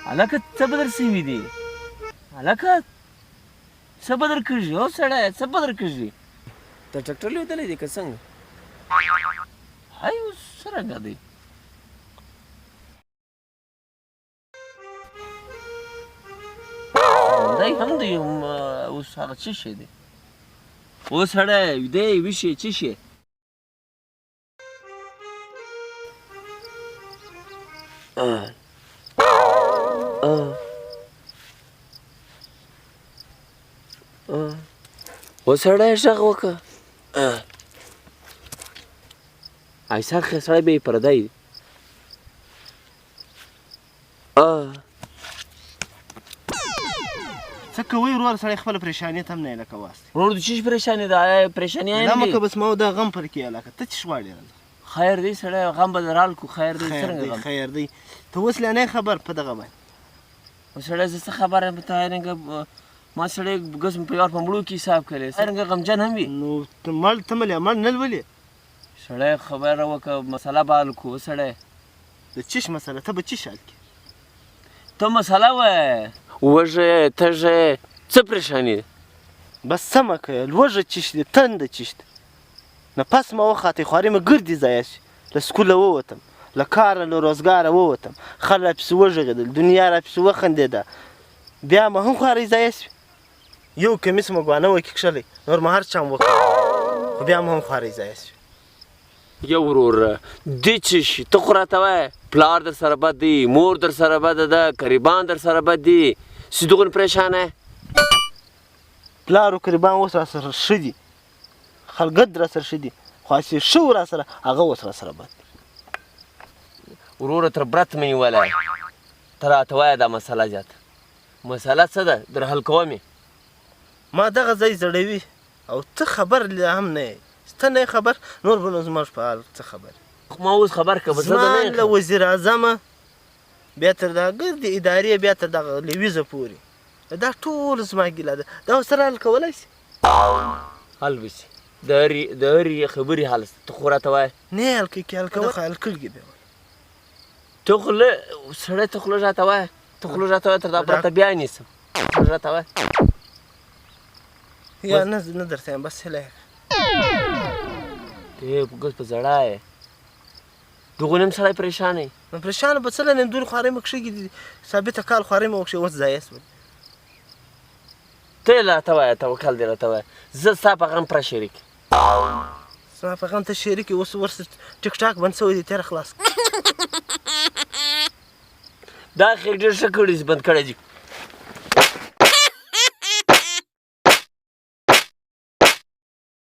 هلکه څه به در سوي دي هلکه څه به در کېږي هو سړی څه به در کېږي ته ټکټر لیدلی دی که څنګه هی اوس څرنګه دی دی هم دی اوس هغه څه شی دی اوس سړی ویده یې ویښ یې څه شی اوس سړی غږ وکړه ایسا ښه سړی به یې پردی دی څه کوئ ورور سړی خپله پریشانیت هم نه یې لکه واستې ورور د څه پریشاني ده پریشاني نه مکه بس ما دا غم پر کې لکه ته څه غواړې خیر دی سړی غم به درال کو خیر دی څرنګه غم خیر دی ته اوس لا نه خبر په دغه باندې سړی زه څه خبر یم په تا رنګه ما سړی ګز په یار په مړو کې حساب کړی څرنګه غمجن هم وي نو ته مړ نه لولې سړی خبره وکړه مسله به حل کړو سړی د چش مسله ته به چش حل کړې ته مسله وایه وږه تږه څه پریشاني ده بس سمه که لوږه چش دی تنده چش ده نفس مې وخوتی خوارې مې ګردې ضایع شي له سکوله ووتم له کاره له روزګاره ووتم خلک راپسې وغږېدل دنیا راپسې وخندېده بیا مې هم خوارۍ ضایع شوې یو کمیس مې ګوانه وکې کښلی نور مې هر چا م وکړ خو بیا مې هم خوارۍ ضایع شوې یا وروره دې څه شي ته خو راته وایه پلار در سره بد دی مور در سره بده ده قریبان در سره بد دي چې دغون پریشانه پلار و قریبان اوس راسره ښه دي خلګت راسره ښه دي خو هسې ښه و راسره هغه اوس راسره بد دی وروره تر برت مې نیولی ته راته وایه دا مسله زیاته مسله څه ده در حل کوم ما دغه ځای زړوي او ته خبر هم نه یې ته نه خبر نور به نو زموږ په حال څه خبر ما اوس خبر که زما له وزیر اعظمه بیا تر دا ګردې ادارې بیا تر دغه لویزه پورې دا ټول زما ګیله ده دا سره حل کولی شي حل به شي د هرې خبرې حل ته خو راته وایه نه حل کوي حل کوه حل کړي بیا ته خوله سړی ته خوله راته وایه ته خوله راته وایه تر دا پرته بیا نیسم خوله راته وایه یا نه درته یم بس هیله ته ګوز په زړه یې دغونې هم سړی پریشانه یي نو پریشانه به څه له نیمدورې خوارۍ مې کښېږي دي ثابته کال خوارۍ مې وکښې اوس ضایع شول ته یې راته وایه توکل دې راته وایه زه ستا په غم پوره شریک زما په غم ته شریک یې اوس ورسره ټیک ټاک بند شوی دی تېره خلاص دا خیر ډېر ښه کړي چې بند کړی دي